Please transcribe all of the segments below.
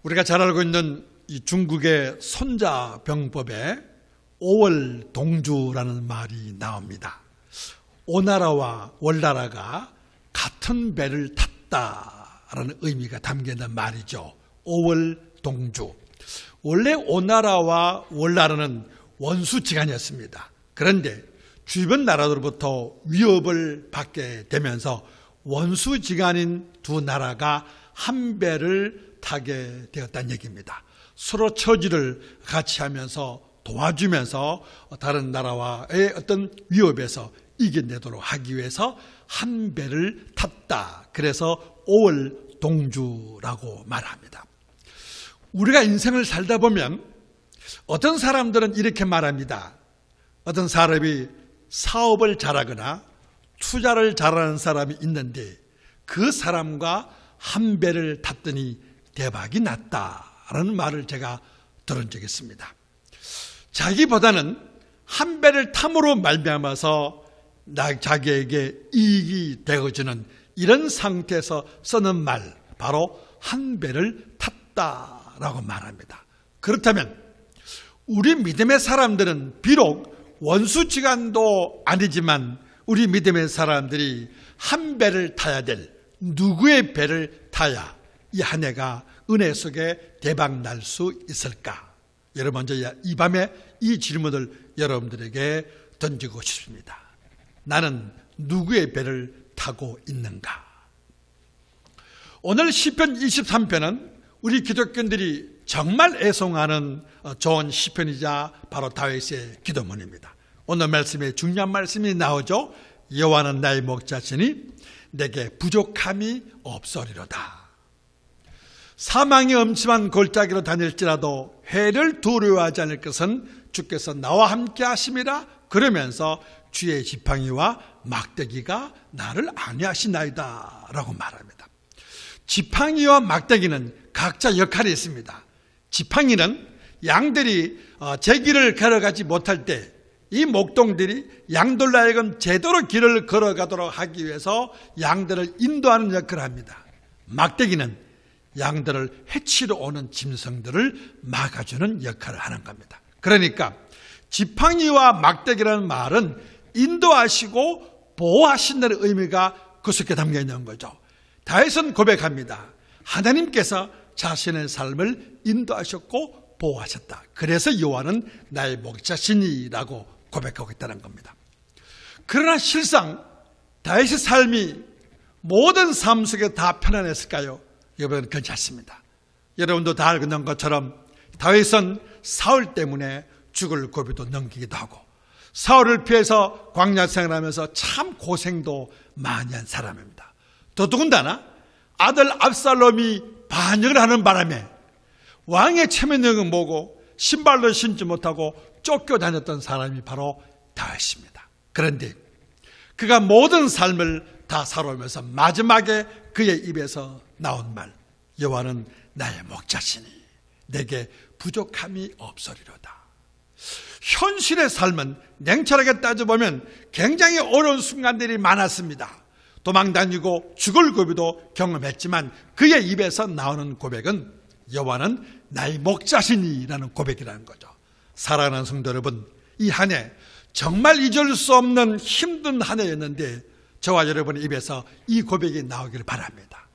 우리가 잘 알고 있는 이 중국의 손자병법에 5월 동주라는 말이 나옵니다. 오나라와 월나라가 같은 배를 탔다라는 의미가 담겨있는 말이죠. 5월 동주. 원래 오나라와 월나라는 원수지간이었습니다. 그런데 주변 나라들로부터 위협을 받게 되면서 원수지간인 두 나라가 한 배를 타게 되었다는 얘기입니다. 서로 처지를 같이 하면서 도와주면서 다른 나라와의 어떤 위협에서 이겨내도록 하기 위해서 한 배를 탔다. 그래서 5월 동주라고 말합니다. 우리가 인생을 살다 보면 어떤 사람들은 이렇게 말합니다. 어떤 사람이 사업을 잘하거나 투자를 잘하는 사람이 있는데 그 사람과 한 배를 탔더니 대박이 났다라는 말을 제가 들은 적이 있습니다. 자기보다는 한 배를 탐으로 말미암아서 자기에게 이익이 되어지는 이런 상태에서 쓰는 말, 바로 한 배를 탔다라고 말합니다. 그렇다면 우리 믿음의 사람들은 비록 원수지간도 아니지만 우리 믿음의 사람들이 한 배를 타야 될, 누구의 배를 타야 이 한 해가 은혜 속에 대박 날 수 있을까? 여러분, 먼저 이 밤에 이 질문을 여러분들에게 던지고 싶습니다. 나는 누구의 배를 타고 있는가? 오늘 시편 23편은 우리 기독교인들이 정말 애송하는 좋은 시편이자 바로 다윗의 기도문입니다. 오늘 말씀에 중요한 말씀이 나오죠. 여호와는 나의 목자시니 내게 부족함이 없으리로다. 사망의 엄침한 골짜기로 다닐지라도 해를 두려워하지 않을 것은 주께서 나와 함께 하심이라. 그러면서 주의 지팡이와 막대기가 나를 안위하시나이다 라고 말합니다. 지팡이와 막대기는 각자 역할이 있습니다. 지팡이는 양들이 제 길을 걸어가지 못할 때 이 목동들이 양들로 하여금 제대로 길을 걸어가도록 하기 위해서 양들을 인도하는 역할을 합니다. 막대기는 양들을 해치러 오는 짐승들을 막아주는 역할을 하는 겁니다. 그러니까 지팡이와 막대기라는 말은 인도하시고 보호하신다는 의미가 그 속에 담겨 있는 거죠. 다윗은 고백합니다. 하나님께서 자신의 삶을 인도하셨고 보호하셨다. 그래서 여호와는 나의 목자시니라고 고백하고 있다는 겁니다. 그러나 실상 다윗의 삶이 모든 삶 속에 다 편안했을까요? 여러분, 그렇지 않습니다. 여러분도 다 알고 있는 것처럼 다윗은 사울 때문에 죽을 고비도 넘기기도 하고 사울을 피해서 광야 생활하면서 참 고생도 많이 한 사람입니다. 더더군다나 아들 압살롬이 반역을 하는 바람에 왕의 체면력은 뭐고 신발도 신지 못하고 쫓겨다녔던 사람이 바로 다윗입니다. 그런데 그가 모든 삶을 다 살아오면서 마지막에 그의 입에서 나온 말, 여호와는 나의 목자시니 내게 부족함이 없으리로다. 현실의 삶은 냉철하게 따져보면 굉장히 어려운 순간들이 많았습니다. 도망다니고 죽을 고비도 경험했지만 그의 입에서 나오는 고백은 여호와는 나의 목자시니라는 고백이라는 거죠. 사랑하는 성도 여러분, 이 한 해 정말 잊을 수 없는 힘든 한 해였는데 저와 여러분의 입에서 이 고백이 나오기를 바랍니다.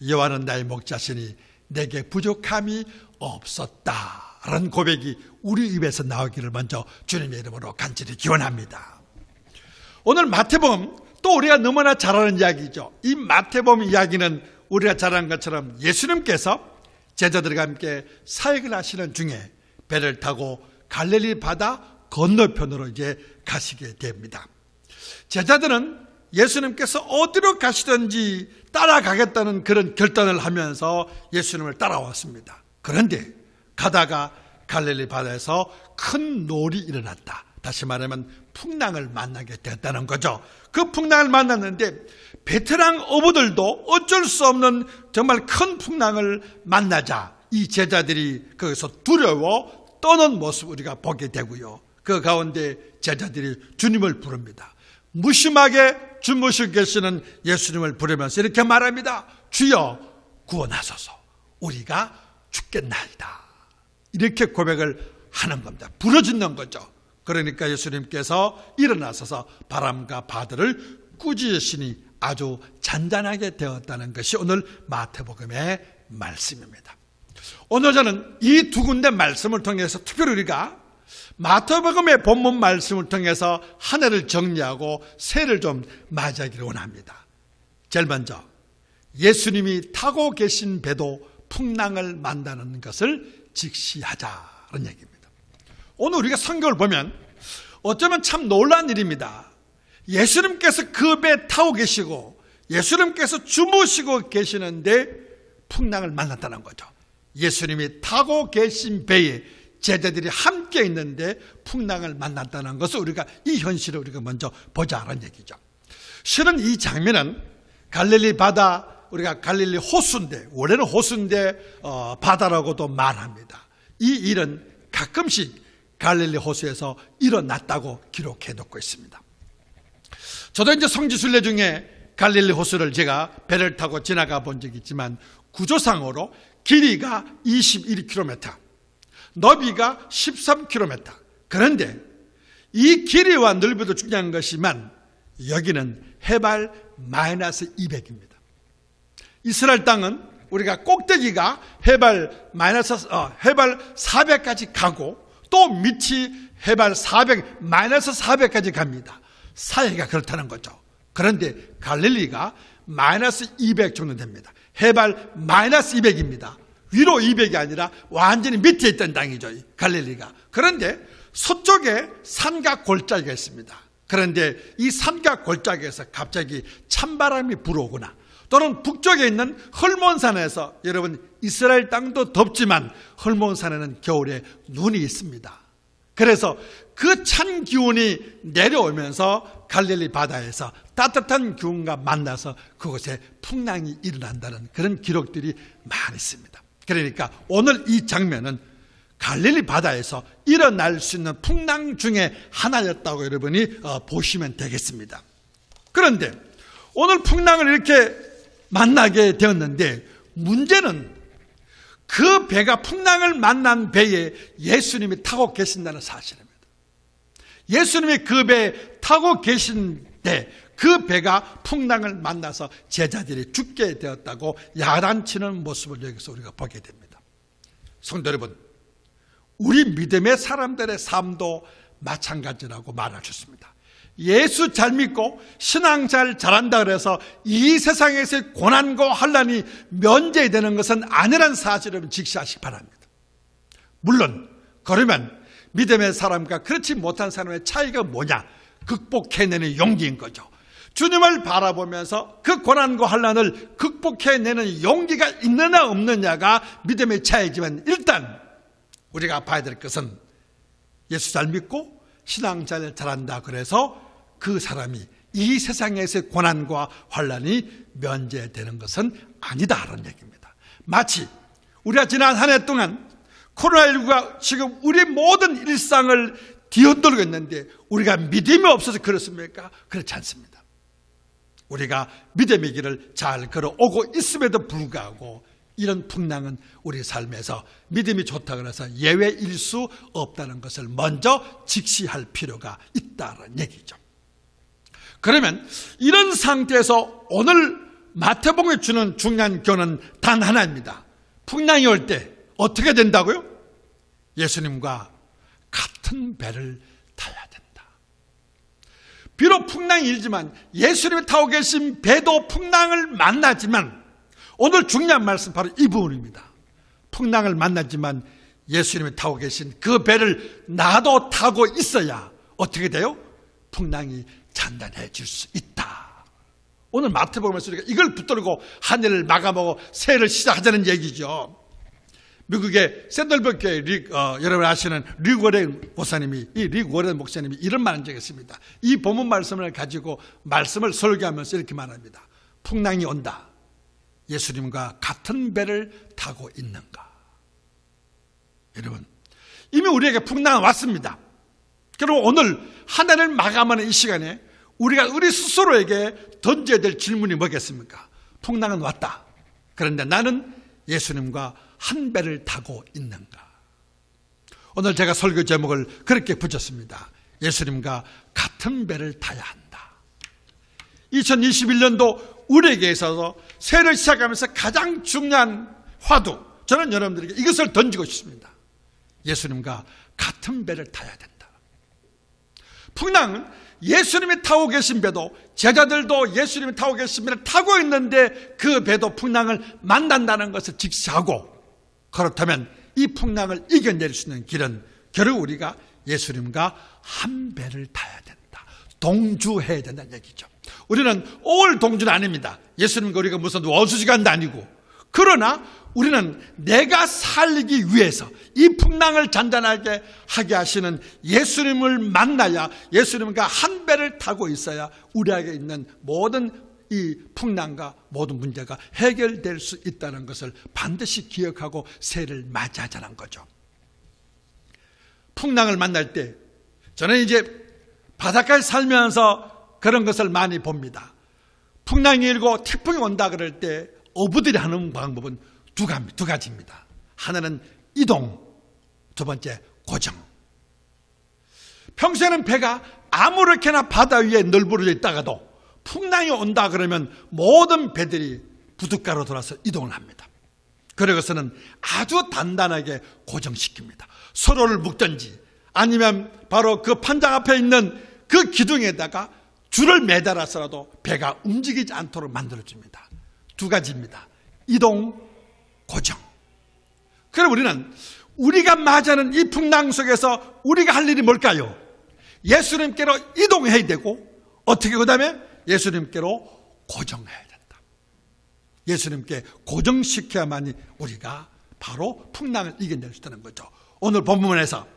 여호와는 나의 목자시니 내게 부족함이 없었다라는 고백이 우리 입에서 나오기를 먼저 주님의 이름으로 간절히 기원합니다. 오늘 마태복음, 또 우리가 너무나 잘 아는 이야기죠. 이 마태복음 이야기는 우리가 잘 아는 것처럼 예수님께서 제자들과 함께 사역을 하시는 중에 배를 타고 갈릴리 바다 건너편으로 이제 가시게 됩니다. 제자들은 예수님께서 어디로 가시든지 따라가겠다는 그런 결단을 하면서 예수님을 따라왔습니다. 그런데 가다가 갈릴리 바다에서 큰 놀이 일어났다. 다시 말하면 풍랑을 만나게 됐다는 거죠. 그 풍랑을 만났는데 베테랑 어부들도 어쩔 수 없는 정말 큰 풍랑을 만나자 이 제자들이 거기서 두려워 떠는 모습 우리가 보게 되고요. 그 가운데 제자들이 주님을 부릅니다. 무심하게 주무시고 계시는 예수님을 부르면서 이렇게 말합니다. 주여 구원하소서. 우리가 죽겠나이다. 이렇게 고백을 하는 겁니다. 부르짖는 거죠. 그러니까 예수님께서 일어나셔서 바람과 바다를 꾸짖으시니 아주 잔잔하게 되었다는 것이 오늘 마태복음의 말씀입니다. 오늘 저는 이 두 군데 말씀을 통해서 특별히 우리가 마태복음의 본문 말씀을 통해서 한 해를 정리하고 새해를 좀 맞이하기를 원합니다. 제일 먼저 예수님이 타고 계신 배도 풍랑을 만나는 것을 직시하자는 얘기입니다. 오늘 우리가 성경을 보면 어쩌면 참 놀라운 일입니다. 예수님께서 그 배 타고 계시고 예수님께서 주무시고 계시는데 풍랑을 만났다는 거죠. 예수님이 타고 계신 배에 제자들이 함께 있는데 풍랑을 만났다는 것을 우리가 이 현실을 우리가 먼저 보자는 얘기죠. 실은 이 장면은 갈릴리 바다, 우리가 갈릴리 호수인데, 원래는 호수인데 바다라고도 말합니다. 이 일은 가끔씩 갈릴리 호수에서 일어났다고 기록해 놓고 있습니다. 저도 이제 성지순례 중에 갈릴리 호수를 제가 배를 타고 지나가 본 적이 있지만 구조상으로 길이가 21km, 너비가 13km. 그런데 이 길이와 넓이도 중요한 것이지만 여기는 해발 마이너스 200입니다. 이스라엘 땅은 우리가 꼭대기가 해발 400까지 가고 또 밑이 해발 400, 마이너스 400까지 갑니다. 사이가 그렇다는 거죠. 그런데 갈릴리가 마이너스 200 정도 됩니다. 해발 마이너스 200입니다. 위로 200이 아니라 완전히 밑에 있던 땅이죠, 갈릴리가. 그런데 서쪽에 산과 골짜기가 있습니다. 그런데 이 산과 골짜기에서 갑자기 찬바람이 불어오거나 또는 북쪽에 있는 헐몬산에서, 여러분 이스라엘 땅도 덥지만 헐몬산에는 겨울에 눈이 있습니다. 그래서 그 찬 기운이 내려오면서 갈릴리 바다에서 따뜻한 기운과 만나서 그곳에 풍랑이 일어난다는 그런 기록들이 많이 있습니다. 그러니까 오늘 이 장면은 갈릴리 바다에서 일어날 수 있는 풍랑 중에 하나였다고 여러분이 보시면 되겠습니다. 그런데 오늘 풍랑을 이렇게 만나게 되었는데 문제는 그 배가 풍랑을 만난 배에 예수님이 타고 계신다는 사실입니다. 예수님이 그 배에 타고 계신데 그 배가 풍랑을 만나서 제자들이 죽게 되었다고 야단치는 모습을 여기서 우리가 보게 됩니다. 성도 여러분, 우리 믿음의 사람들의 삶도 마찬가지라고 말할 수 있습니다. 예수 잘 믿고 신앙 잘 잘한다 그래서 이 세상에서의 고난과 환난이 면제되는 것은 아니라는 사실을 직시하시기 바랍니다. 물론 그러면 믿음의 사람과 그렇지 못한 사람의 차이가 뭐냐? 극복해내는 용기인 거죠. 주님을 바라보면서 그 고난과 환난을 극복해내는 용기가 있느냐 없느냐가 믿음의 차이지만 일단 우리가 봐야 될 것은 예수 잘 믿고 신앙 잘 잘한다 그래서 그 사람이 이 세상에서의 고난과 환난이 면제되는 것은 아니다라는 얘기입니다. 마치 우리가 지난 한 해 동안 코로나19가 지금 우리 모든 일상을 뒤흔들고 있는데 우리가 믿음이 없어서 그렇습니까? 그렇지 않습니다. 우리가 믿음의 길을 잘 걸어오고 있음에도 불구하고 이런 풍랑은 우리 삶에서 믿음이 좋다고 해서 예외일 수 없다는 것을 먼저 직시할 필요가 있다는 얘기죠. 그러면 이런 상태에서 오늘 마태복음이 주는 중요한 교훈은 단 하나입니다. 풍랑이 올 때 어떻게 된다고요? 예수님과 같은 배를 타야 된다. 비록 풍랑이 일지만 예수님이 타고 계신 배도 풍랑을 만나지만 오늘 중요한 말씀 바로 이 부분입니다. 풍랑을 만나지만 예수님이 타고 계신 그 배를 나도 타고 있어야 어떻게 돼요? 풍랑이 잔잔해질 수 있다. 오늘 마태복음에서 우리가 이걸 붙들고 한 해를 마감하고 새해를 시작하자는 얘기죠. 미국의 샌들버그 교회 여러분 아시는 릭 워렌 목사님이 이런 말한 적이 있습니다. 이 본문 말씀을 가지고 말씀을 설교하면서 이렇게 말합니다. 풍랑이 온다. 예수님과 같은 배를 타고 있는가? 여러분, 이미 우리에게 풍랑은 왔습니다. 그리고 오늘 한 해를 마감하는 이 시간에 우리가 우리 스스로에게 던져야 될 질문이 뭐겠습니까? 풍랑은 왔다. 그런데 나는 예수님과 한 배를 타고 있는가? 오늘 제가 설교 제목을 그렇게 붙였습니다. 예수님과 같은 배를 타야 한다. 2021년도 우리에게 있어서 새해를 시작하면서 가장 중요한 화두, 저는 여러분들에게 이것을 던지고 싶습니다. 예수님과 같은 배를 타야 된다. 풍랑은 예수님이 타고 계신 배도, 제자들도 예수님이 타고 계신 배를 타고 있는데 그 배도 풍랑을 만난다는 것을 직시하고, 그렇다면 이 풍랑을 이겨낼 수 있는 길은 결국 우리가 예수님과 한 배를 타야 된다. 동주해야 된다는 얘기죠. 우리는 올 동주는 아닙니다. 예수님과 우리가 무슨 원수지간도 아니고. 그러나 우리는 내가 살기 위해서 이 풍랑을 잔잔하게 하게 하시는 예수님을 만나야, 예수님과 한 배를 타고 있어야 우리에게 있는 모든 이 풍랑과 모든 문제가 해결될 수 있다는 것을 반드시 기억하고 새해를 맞이하자는 거죠. 풍랑을 만날 때 저는 이제 바닷가에 살면서 그런 것을 많이 봅니다. 풍랑이 일고 태풍이 온다 그럴 때 어부들이 하는 방법은 두 가지입니다. 하나는 이동, 두 번째 고정. 평소에는 배가 아무렇게나 바다 위에 널브러져 있다가도 풍랑이 온다 그러면 모든 배들이 부둣가로 돌아서 이동을 합니다. 그러고서는 아주 단단하게 고정시킵니다. 서로를 묶든지 아니면 바로 그 판장 앞에 있는 그 기둥에다가 줄을 매달아서라도 배가 움직이지 않도록 만들어줍니다. 두 가지입니다. 이동, 고정. 그럼 우리는 우리가 맞이하는 이 풍랑 속에서 우리가 할 일이 뭘까요? 예수님께로 이동해야 되고, 어떻게 그 다음에 예수님께로 고정해야 된다. 예수님께 고정시켜야만이 우리가 바로 풍랑을 이겨낼 수 있다는 거죠. 오늘 본문에서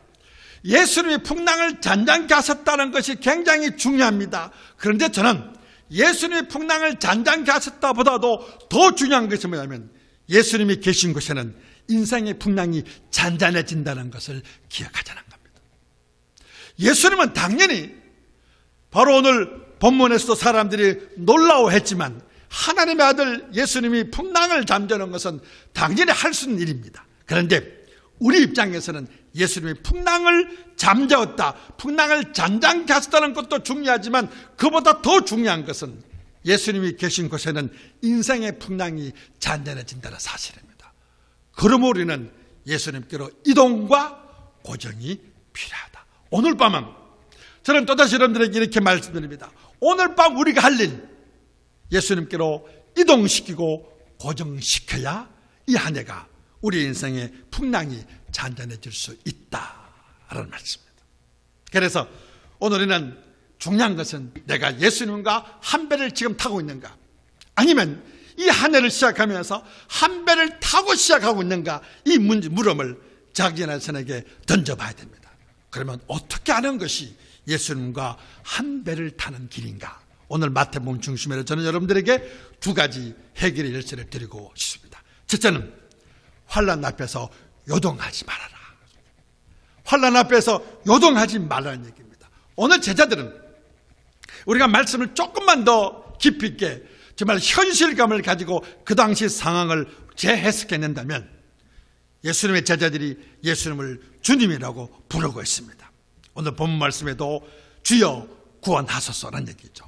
예수님이 풍랑을 잔잔케 하셨다는 것이 굉장히 중요합니다. 그런데 저는 예수님이 풍랑을 잔잔케 하셨다보다도 더 중요한 것이 뭐냐면, 예수님이 계신 곳에는 인생의 풍랑이 잔잔해진다는 것을 기억하자는 겁니다. 예수님은 당연히 바로 오늘 본문에서도 사람들이 놀라워했지만, 하나님의 아들 예수님이 풍랑을 잠재우는 것은 당연히 할 수 있는 일입니다. 그런데 우리 입장에서는 예수님이 풍랑을 잠재웠다, 풍랑을 잔잔케 하셨다는 것도 중요하지만, 그보다 더 중요한 것은 예수님이 계신 곳에는 인생의 풍랑이 잔잔해진다는 사실입니다. 그러므로 우리는 예수님께로 이동과 고정이 필요하다. 오늘 밤은 저는 또다시 여러분들에게 이렇게 말씀드립니다. 오늘 밤 우리가 할 일, 예수님께로 이동시키고 고정시켜야 이 한 해가 우리 인생의 풍랑이 잔잔해질 수 있다라는 말씀입니다. 그래서 오늘은 중요한 것은 내가 예수님과 한 배를 지금 타고 있는가, 아니면 이 한 해를 시작하면서 한 배를 타고 시작하고 있는가, 이 물음을 자기 자신에게 던져봐야 됩니다. 그러면 어떻게 하는 것이 예수님과 한 배를 타는 길인가? 오늘 마태복음 중심으로 저는 여러분들에게 두 가지 해결의 열쇠를 드리고 싶습니다. 첫째는 환난 앞에서 요동하지 말아라. 환난 앞에서 요동하지 말라는 얘기입니다. 오늘 제자들은 우리가 말씀을 조금만 더 깊이 있게 정말 현실감을 가지고 그 당시 상황을 재해석해낸다면, 예수님의 제자들이 예수님을 주님이라고 부르고 있습니다. 오늘 본문 말씀에도 주여 구원하소서라는 얘기죠.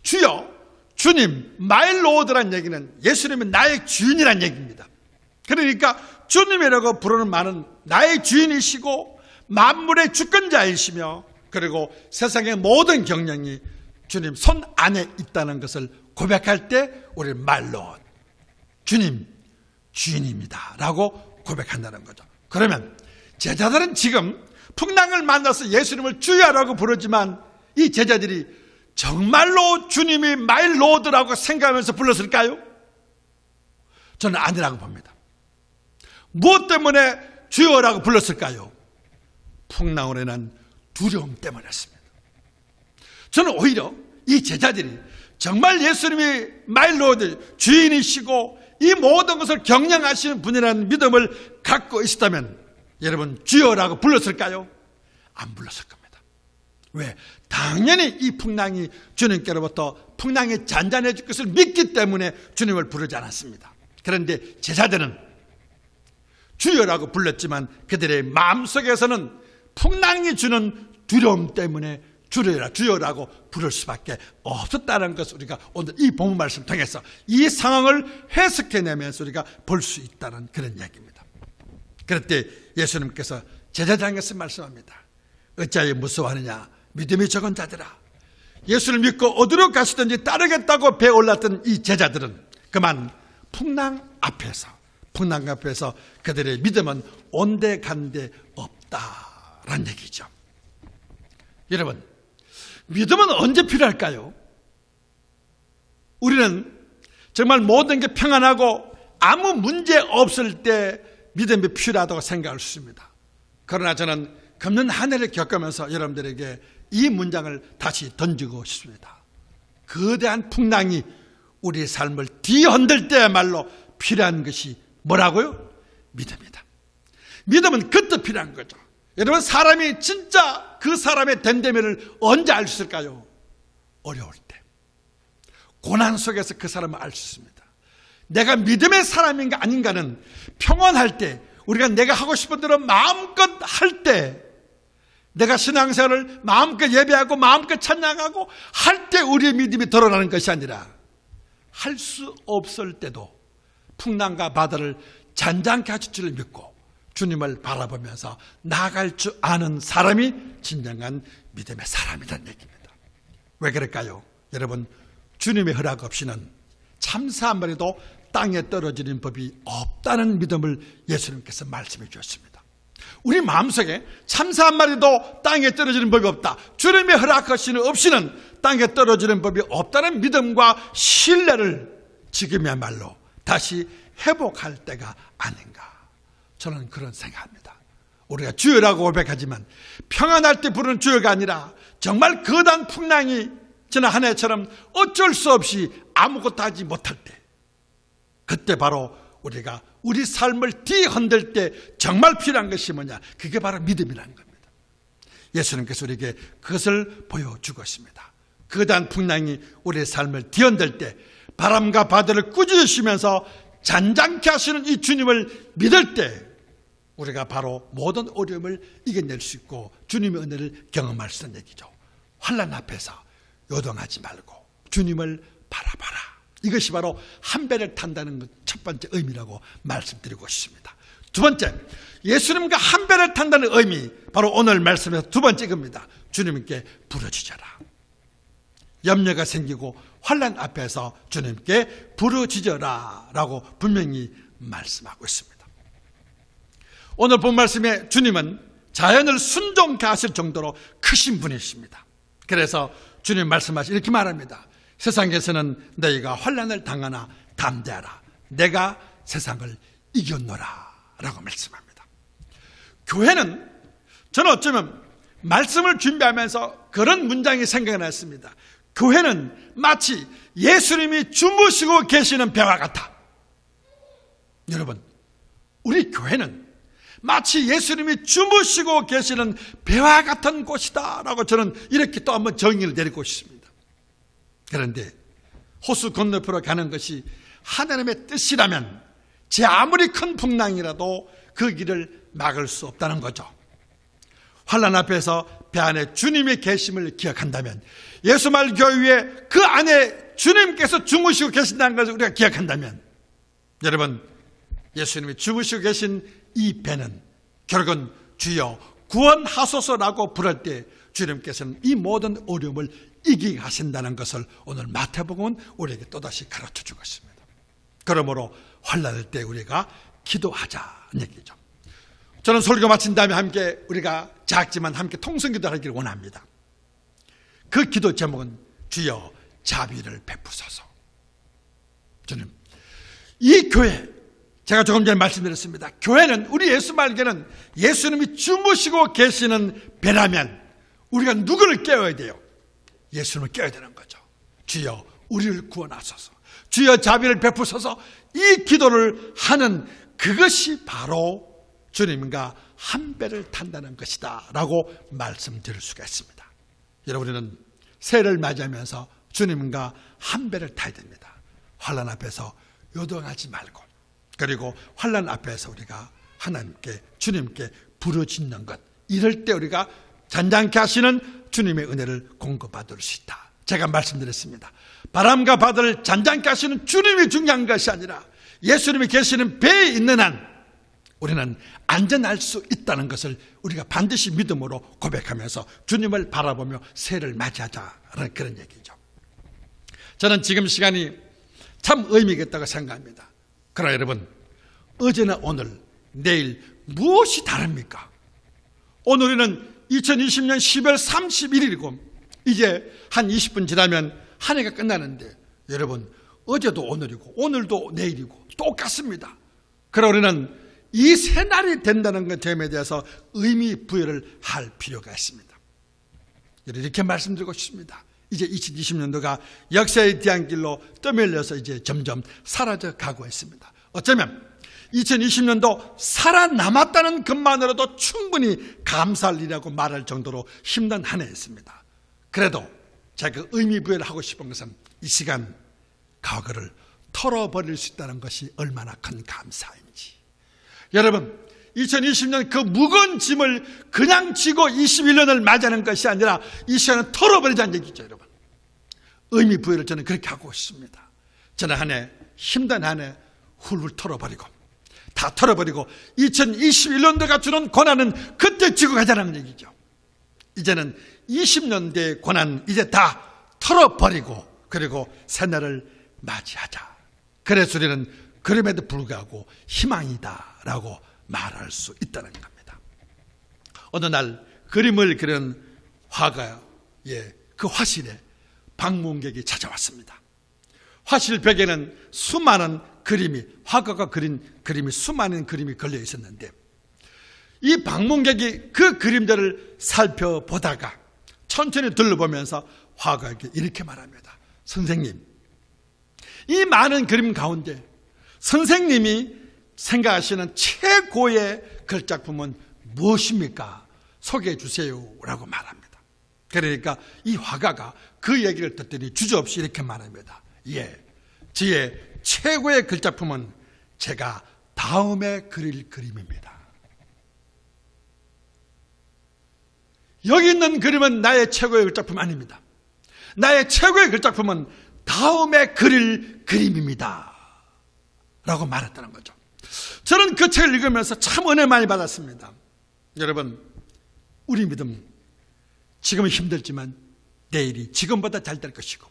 주여, 주님, 마이 로드라는 얘기는 예수님이 나의 주인이라는 얘기입니다. 그러니까 주님이라고 부르는 말은 나의 주인이시고 만물의 주권자이시며, 그리고 세상의 모든 경영이 주님 손 안에 있다는 것을 고백할 때 우리 말로 주님, 주인입니다 라고 고백한다는 거죠. 그러면 제자들은 지금 풍랑을 만나서 예수님을 주야라고 부르지만, 이 제자들이 정말로 주님이 마이 로드라고 생각하면서 불렀을까요? 저는 아니라고 봅니다. 무엇 때문에 주여라고 불렀을까요? 풍랑으로 인한 두려움 때문이었습니다. 저는 오히려 이 제자들이 정말 예수님이 마이 로드, 주인이시고 이 모든 것을 경영하시는 분이라는 믿음을 갖고 있었다면 여러분 주여라고 불렀을까요? 안 불렀을 겁니다. 왜? 당연히 이 풍랑이 주님께로부터 풍랑이 잔잔해질 것을 믿기 때문에 주님을 부르지 않았습니다. 그런데 제자들은 주여라고 불렀지만 그들의 마음속에서는 풍랑이 주는 두려움 때문에 주여라고 부를 수밖에 없었다는 것을 우리가 오늘 이 본문 말씀 통해서 이 상황을 해석해내면서 우리가 볼 수 있다는 그런 이야기입니다. 그럴 때 예수님께서 제사장에서 말씀합니다. 어찌하여 무서워하느냐 믿음이 적은 자들아. 예수를 믿고 어디로 가시든지 따르겠다고 배에 올랐던 이 제자들은 그만 풍랑 앞에서 그들의 믿음은 온데간데 없다라는 얘기죠. 여러분, 믿음은 언제 필요할까요? 우리는 정말 모든 게 평안하고 아무 문제 없을 때 믿음이 필요하다고 생각할 수 있습니다. 그러나 저는 금년 한 해를 겪으면서 여러분들에게 이 문장을 다시 던지고 싶습니다. 거대한 풍랑이 우리 삶을 뒤흔들 때야말로 필요한 것이 뭐라고요? 믿음이다. 믿음은 그때 필요한 거죠. 여러분, 사람이 진짜 그 사람의 됨됨이를 언제 알 수 있을까요? 어려울 때, 고난 속에서 그 사람을 알 수 있습니다. 내가 믿음의 사람인가 아닌가는 평안할 때, 우리가 내가 하고 싶은 대로 마음껏 할 때, 내가 신앙생활을 마음껏 예배하고 마음껏 찬양하고 할 때 우리의 믿음이 드러나는 것이 아니라 할 수 없을 때도 풍랑과 바다를 잔잔케 하실 줄 믿고 주님을 바라보면서 나아갈 줄 아는 사람이 진정한 믿음의 사람이라는 얘기입니다. 왜 그럴까요? 여러분, 주님의 허락 없이는 참새 한 마리도 땅에 떨어지는 법이 없다는 믿음을 예수님께서 말씀해 주셨습니다. 우리 마음속에 참새 한 마리도 땅에 떨어지는 법이 없다, 주님의 허락 없이는 땅에 떨어지는 법이 없다는 믿음과 신뢰를 지금이야말로 다시 회복할 때가 아닌가, 저는 그런 생각합니다. 우리가 주여라고 고백하지만 평안할 때 부르는 주여가 아니라 정말 거대한 풍랑이 지난 한 해처럼 어쩔 수 없이 아무것도 하지 못할 때, 그때 바로 우리가 우리 삶을 뒤흔들 때 정말 필요한 것이 뭐냐, 그게 바로 믿음이라는 겁니다. 예수님께서 우리에게 그것을 보여주고 있습니다. 거대한 풍랑이 우리의 삶을 뒤흔들 때 바람과 바다를 꾸짖으시면서 잔잔케 하시는 이 주님을 믿을 때 우리가 바로 모든 어려움을 이겨낼 수 있고 주님의 은혜를 경험할 수 있는 얘기죠. 환난 앞에서 요동하지 말고 주님을 바라봐라. 이것이 바로 한 배를 탄다는 첫 번째 의미라고 말씀드리고 싶습니다. 두 번째, 예수님과 한 배를 탄다는 의미, 바로 오늘 말씀에서 두 번째 겁니다. 주님께 부르짖어라. 염려가 생기고 환난 앞에서 주님께 부르짖어라 라고 분명히 말씀하고 있습니다. 오늘 본 말씀에 주님은 자연을 순종케 하실 정도로 크신 분이십니다. 그래서 주님 말씀하시 이렇게 말합니다. 세상에서는 너희가 환난을 당하나 담대하라. 내가 세상을 이겼노라 라고 말씀합니다. 교회는, 저는 어쩌면 말씀을 준비하면서 그런 문장이 생각이 났습니다. 교회는 마치 예수님이 주무시고 계시는 배와 같아. 여러분, 우리 교회는 마치 예수님이 주무시고 계시는 배와 같은 곳이다 라고 저는 이렇게 또 한번 정의를 내리고 싶습니다. 그런데 호수 건너편으로 가는 것이 하나님의 뜻이라면 제 아무리 큰 풍랑이라도 그 길을 막을 수 없다는 거죠. 환난 앞에서 배 안에 주님의 계심을 기억한다면, 예수말 교회에 그 안에 주님께서 주무시고 계신다는 것을 우리가 기억한다면, 여러분, 예수님이 주무시고 계신 이 배는 결국은 주여 구원하소서라고 부를 때 주님께서는 이 모든 어려움을 이기게 하신다는 것을 오늘 마태복음은 우리에게 또다시 가르쳐주고 있습니다. 그러므로 환난할 때 우리가 기도하자는 얘기죠. 저는 설교 마친 다음에 함께 우리가 작지만 함께 통성기도 하기를 원합니다. 그 기도 제목은 주여 자비를 베푸소서. 주님, 이 교회, 제가 조금 전에 말씀드렸습니다. 교회는, 우리 예수 말기는 예수님이 주무시고 계시는 배라면 우리가 누구를 깨워야 돼요? 예수님을 깨워야 되는 거죠. 주여 우리를 구원하소서, 주여 자비를 베푸소서. 이 기도를 하는 그것이 바로 주님과 한 배를 탄다는 것이다 라고 말씀드릴 수가 있습니다. 여러분, 우리는 새해를 맞이하면서 주님과 한 배를 타야 됩니다. 환난 앞에서 요동하지 말고, 그리고 환난 앞에서 우리가 하나님께, 주님께 부르짖는 것, 이럴 때 우리가 잔잔케 하시는 주님의 은혜를 공급받을 수 있다. 제가 말씀드렸습니다. 바람과 바다를 잔잔케 하시는 주님이 중요한 것이 아니라 예수님이 계시는 배에 있는 한 우리는 안전할 수 있다는 것을 우리가 반드시 믿음으로 고백하면서 주님을 바라보며 새해를 맞이하자라는 그런 얘기죠. 저는 지금 시간이 참 의미가 있다고 생각합니다. 그러나 여러분, 어제나 오늘, 내일 무엇이 다릅니까? 오늘은 2020년 12월 31일이고 이제 한 20분 지나면 한 해가 끝나는데 여러분, 어제도 오늘이고 오늘도 내일이고 똑같습니다. 그러나 우리는 이 새 날이 된다는 것 점에 대해서 의미 부여를 할 필요가 있습니다. 이렇게 말씀드리고 싶습니다. 이제 2020년도가 역사의 뒤안길로 떠밀려서 이제 점점 사라져 가고 있습니다. 어쩌면 2020년도 살아남았다는 것만으로도 충분히 감사할 일이라고 말할 정도로 힘든 한 해였습니다. 그래도 제가 의미 부여를 하고 싶은 것은 이 시간 과거를 털어버릴 수 있다는 것이 얼마나 큰 감사인지. 여러분, 2020년 그 무거운 짐을 그냥 지고 21년을 맞이하는 것이 아니라 이 시간은 털어버리자는 얘기죠. 여러분, 의미 부여를 저는 그렇게 하고 있습니다. 저는 한 해, 힘든 한 해 훌훌 털어버리고 다 털어버리고 2021년도가 주는 고난은 그때 지고 가자는 얘기죠. 이제는 20년대의 고난 이제 다 털어버리고 그리고 새날을 맞이하자. 그래서 우리는 그럼에도 불구하고 희망이다라고 말할 수 있다는 겁니다. 어느 날 그림을 그린 화가 그 화실에 방문객이 찾아왔습니다. 화실 벽에는 수많은 그림이, 화가가 그린 그림이, 수많은 그림이 걸려 있었는데 이 방문객이 그 그림들을 살펴보다가 천천히 둘러보면서 화가에게 이렇게 말합니다. 선생님, 이 많은 그림 가운데 선생님이 생각하시는 최고의 글작품은 무엇입니까? 소개해 주세요 라고 말합니다. 그러니까 이 화가가 그 얘기를 듣더니 주저없이 이렇게 말합니다. 저의 최고의 글작품은 제가 다음에 그릴 그림입니다. 여기 있는 그림은 나의 최고의 글작품 아닙니다. 나의 최고의 글작품은 다음에 그릴 그림입니다 라고 말했다는 거죠. 저는 그 책을 읽으면서 참 은혜 많이 받았습니다. 여러분, 우리 믿음 지금은 힘들지만 내일이 지금보다 잘 될 것이고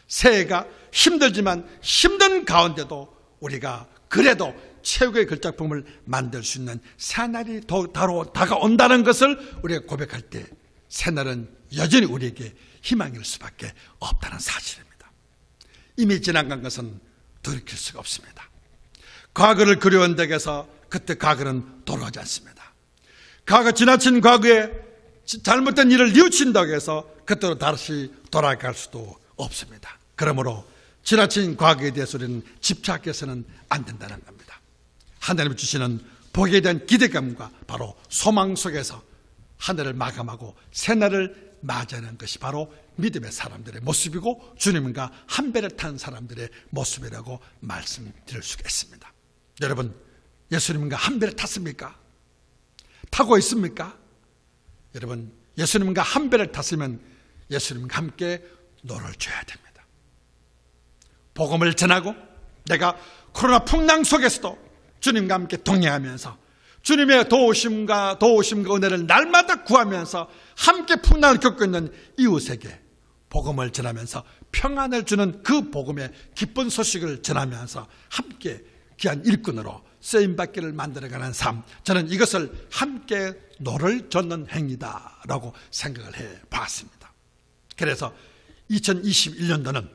새해가 힘들지만 힘든 가운데도 우리가 그래도 최고의 글작품을 만들 수 있는 새날이 다가온다는 것을 우리가 고백할 때 새날은 여전히 우리에게 희망일 수밖에 없다는 사실입니다. 이미 지나간 것은 돌이킬 수가 없습니다. 과거를 그리워한다고 해서 그때 과거는 돌아오지 않습니다. 과거 지나친 과거에 잘못된 일을 뉘우친다고 해서 그때로 다시 돌아갈 수도 없습니다. 그러므로 지나친 과거에 대해서 우리는 집착해서는 안 된다는 겁니다. 하나님 주시는 복에 대한 기대감과 바로 소망 속에서 하늘을 마감하고 새날을 맞이하는 것이 바로 믿음의 사람들의 모습이고 주님과 한 배를 탄 사람들의 모습이라고 말씀드릴 수가 있습니다. 여러분, 예수님과 한 배를 탔습니까? 타고 있습니까? 여러분, 예수님과 한 배를 탔으면 예수님과 함께 노를 져야 됩니다. 복음을 전하고 내가 코로나 풍랑 속에서도 주님과 함께 동행하면서 주님의 도우심과 은혜를 날마다 구하면서 함께 풍랑을 겪고 있는 이웃에게 복음을 전하면서 평안을 주는 그 복음의 기쁜 소식을 전하면서 함께 귀한 일꾼으로 쓰임받기를 만들어가는 삶, 저는 이것을 함께 노를 젓는 행위다라고 생각을 해봤습니다. 그래서 2021년도는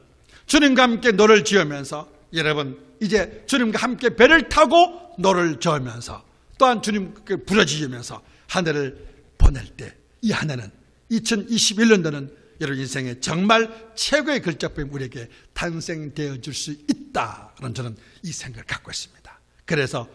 주님과 함께 노를 지으면서 여러분 이제 주님과 함께 배를 타고 노를 저으면서 또한 주님께 부르짖으면서 한 해를 보낼 때 이 한 해는 2021년도는 여러분 인생에 정말 최고의 글작품이 우리에게 탄생되어 줄 수 있다는 저는 이 생각을 갖고 있습니다. 그래서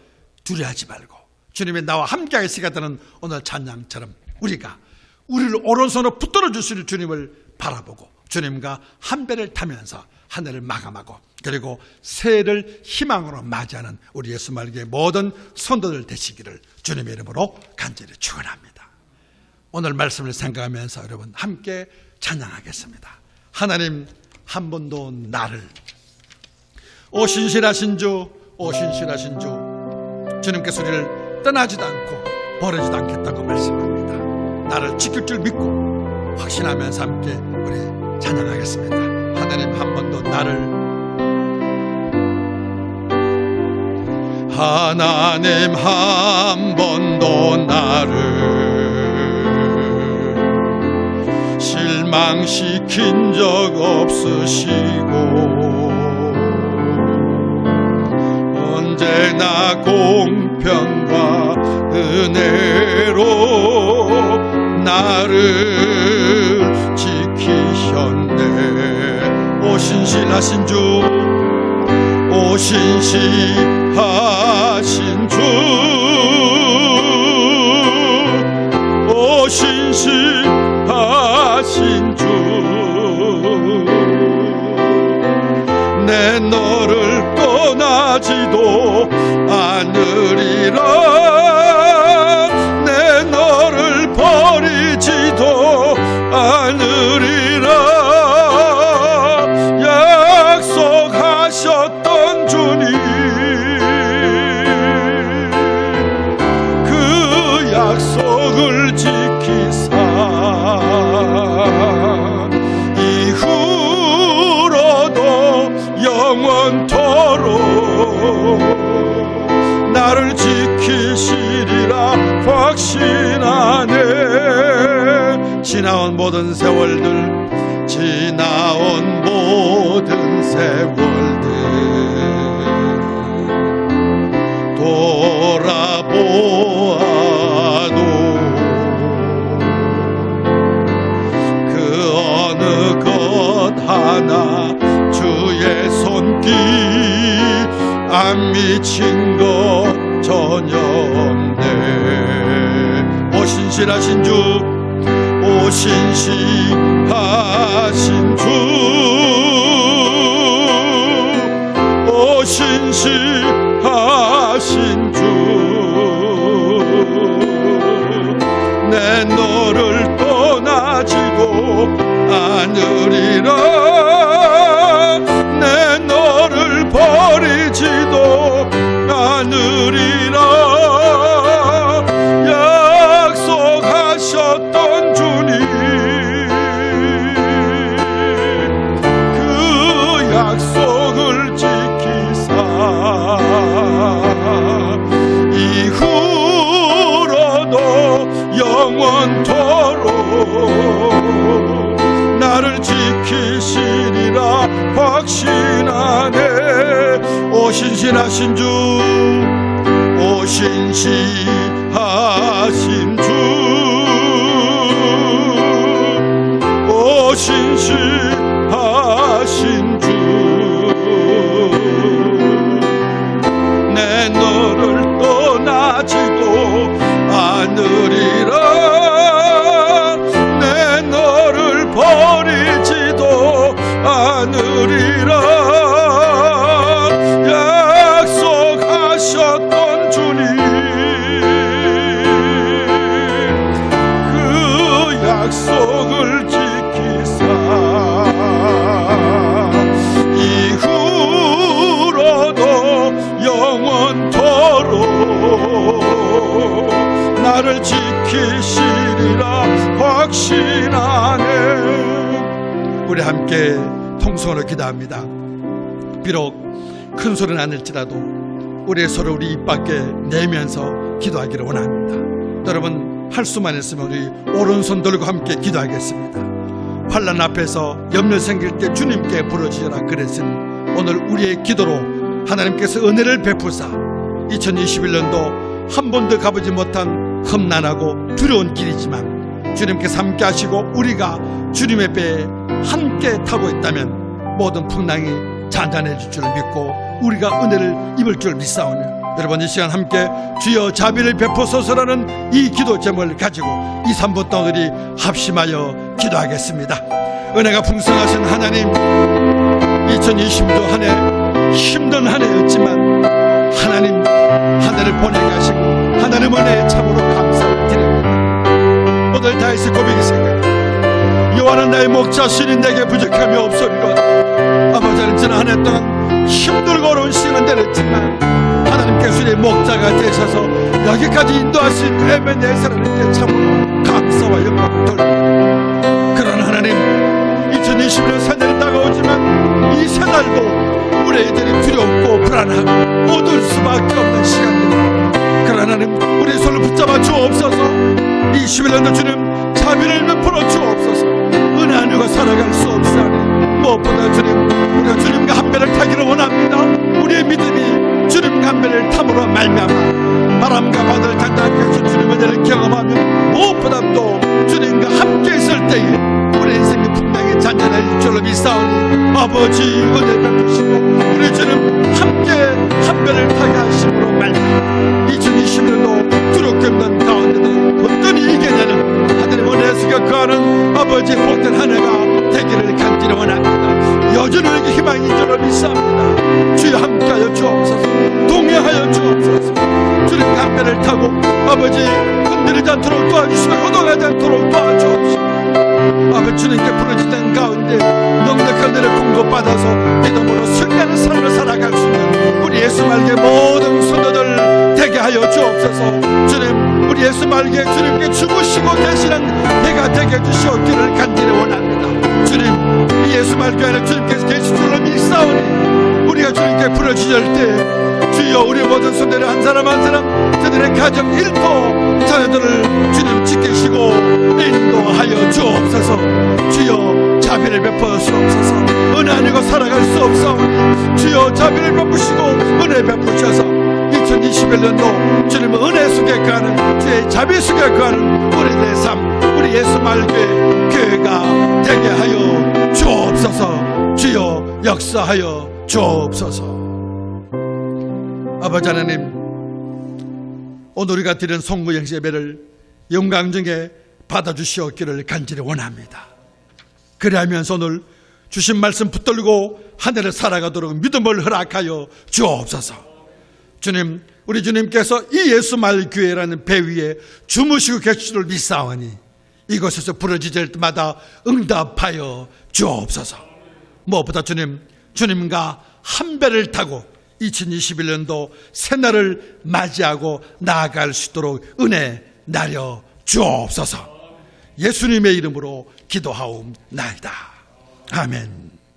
두려워하지 말고 주님이 나와 함께 하시겠다는 오늘 찬양처럼 우리가 우리를 오른손으로 붙들어 주실 주님을 바라보고 주님과 한 배를 타면서 한 해를 마감하고 그리고 새해를 희망으로 맞이하는 우리 예수 말기의 모든 성도들 되시기를 주님의 이름으로 간절히 축원합니다. 오늘 말씀을 생각하면서 여러분 함께 찬양하겠습니다. 하나님 한 번도 나를 오 신실하신 주, 오 신실하신 주, 주님께서 우리를 떠나지도 않고 버리지도 않겠다고 말씀합니다. 나를 지킬 줄 믿고 확신하면서 함께 우리 찬양하겠습니다. 하나님 한 번도 나를, 하나님 한 번도 나를 실망시킨 적 없으시고 언제나 공평과 은혜로 나를 지키셨네. 오 신실하신 주, 오 신실하신 주, 오 신실하신 주, 내 너를 떠나지도 않으리라, 내 너를 버리지도 않으리라. 약속하셨던 주님, 그 약속을 지키사 이후로도 영원토록 나를 지키시리라 확신하네. 지나온 모든 세월들, 지나온 모든 세월들 돌아보아도 그 어느 것 하나 주의 손길 안 미친 것 전혀 없네. 오 신실하신 주, 오 신실하신 주, 오 신실하신 주, 내 너를 떠나지도 않으리라, 내 너를 버리지도 않으리라. 약속하셨던 주님, 그 약속을 지키사 이후로도 영원토록 나를 지키시리라 확신하네. 오 신실하신 주, 오 신실하신 주, 오 신실하신 주, 내 너를 떠나지도 않으리라, 내 너를 버리지도 않으리라. 약속하셨던 주님, 그 약속을 지키사 이후로도 영원토록 나를 지키시리라 확신하네. 우리 함께 통성으로 기도합니다. 비록 큰 소리는 아닐지라도 우리 서로 우리 입 밖에 내면서 기도하기를 원합니다. 여러분 할 수만 있으면 우리 오른손 들고 함께 기도하겠습니다. 환난 앞에서 염려 생길 때 주님께 부르짖으라 그랬으니 오늘 우리의 기도로 하나님께서 은혜를 베푸사 2021년도 한 번도 가보지 못한 험난하고 두려운 길이지만 주님께서 함께 하시고 우리가 주님의 배에 함께 타고 있다면 모든 풍랑이 잔잔해질 줄 믿고 우리가 은혜를 입을 줄 믿사오며, 여러분 이 시간 함께 주여 자비를 베푸소서라는 이 기도 제목을 가지고 2, 3분 동안 우리 합심하여 기도하겠습니다. 은혜가 풍성하신 하나님, 2020도 한 해 힘든 한 해였지만 하나님 하늘을 보내 가시고 하나님 은혜에 참으로 감사를 드립니다. 오늘 다윗의 고백이 생각합니다. 여호와는 나의 목자, 신이 내게 부족함이 없으리로다. 아버지는 지난 한 해 동안 힘들고 어려운 시간을 내렸지만 하나님께서 내 목자가 되셔서 여기까지 인도하신 에벤네셀 하나님께 참으로 감사와 영광을 돌립니다. 그러나 하나님, 2021년 새날이 다가오지만 이 새날도 우리 애들이 두렵고 불안하고 얻을 수밖에 없는 시간입니다. 그러나 하나님, 우리의 손을 붙잡아 주옵소서. 21년도 주님 자비를 베풀어 주옵소서. 은혜 안에가 살아갈 수 없사오니 무엇보다 주님, 우리가 주님과 한 배를 타기를 원합니다. 우리의 믿음이 주님과 한 배를 탐으로 말미암아 바람과 바다를 단단하게 하신 주님의 은혜를 경험하며 무엇보다도 주님과 함께 있을 때에 우리 인생이 분명히 잔잔할 줄로 믿사오니 아버지 은혜 베푸시고 우리 주님 함께 한 배를 타게 하심으로 말미암아 2020년도 두렵게 없는 가운데도 온전히 이겨내는 하나님 은혜 속에 거하는 아버지의 복된 한 해가 되기를 간절히 원합니다. 여전히 우리에게 희망이 있는 줄로 믿사옵니다. 주여 함께하여 주옵소서. 동행하여 주옵소서. 주님과 한 배를 타고 아버지 흔들리지 않도록 도와주시고 허동하지 않도록 도와주옵소서. 아버지 주님께 부르짖는 가운데 넉넉한 은혜를 공급받아서 믿음으로 승리하는 삶을 살아갈 수 있는 우리 예수 말기의 모든 성도들 되게 하여 주옵소서. 주님, 우리 예수 말기에 주님께 죽으시고 되시는 해가 되게 해주시옵기를 간절히 원합니다. 주님, 이 예수 말기 안에 주님께서 계신 줄로 믿사오니 우리가 주님께 부르짖을 때 주여 우리 모든 성도들 한 사람 한 사람 그들의 가정 일터 자녀들을 주님 지키시고 인도하여 주옵소서. 주여 자비를 베풀어 주옵소서. 은혜 아니고 살아갈 수 없사오니 주여 자비를 베푸시고 은혜 베푸셔서 2021년도 주님의 은혜 속에 가는 주의 자비 속에 가는 우리의 삶, 우리 예수 말교회 교회가 되게 하여 주옵소서. 주여 역사하여 주옵소서. 아버지 하나님, 오늘 우리가 드린 송구 영신 예배를 영광 중에 받아주시옵기를 간절히 원합니다. 그리하면서 오늘 주신 말씀 붙들고 한 해를 살아가도록 믿음을 허락하여 주옵소서. 주님, 우리 주님께서 이 예수말 교회라는 배 위에 주무시고 계실 줄 믿사오니 이곳에서 부르짖을 때마다 응답하여 주옵소서. 무엇보다 주님, 주님과 한 배를 타고 2021년도 새날을 맞이하고 나아갈 수 있도록 은혜 나려 주옵소서. 예수님의 이름으로 기도하옵나이다. 아멘.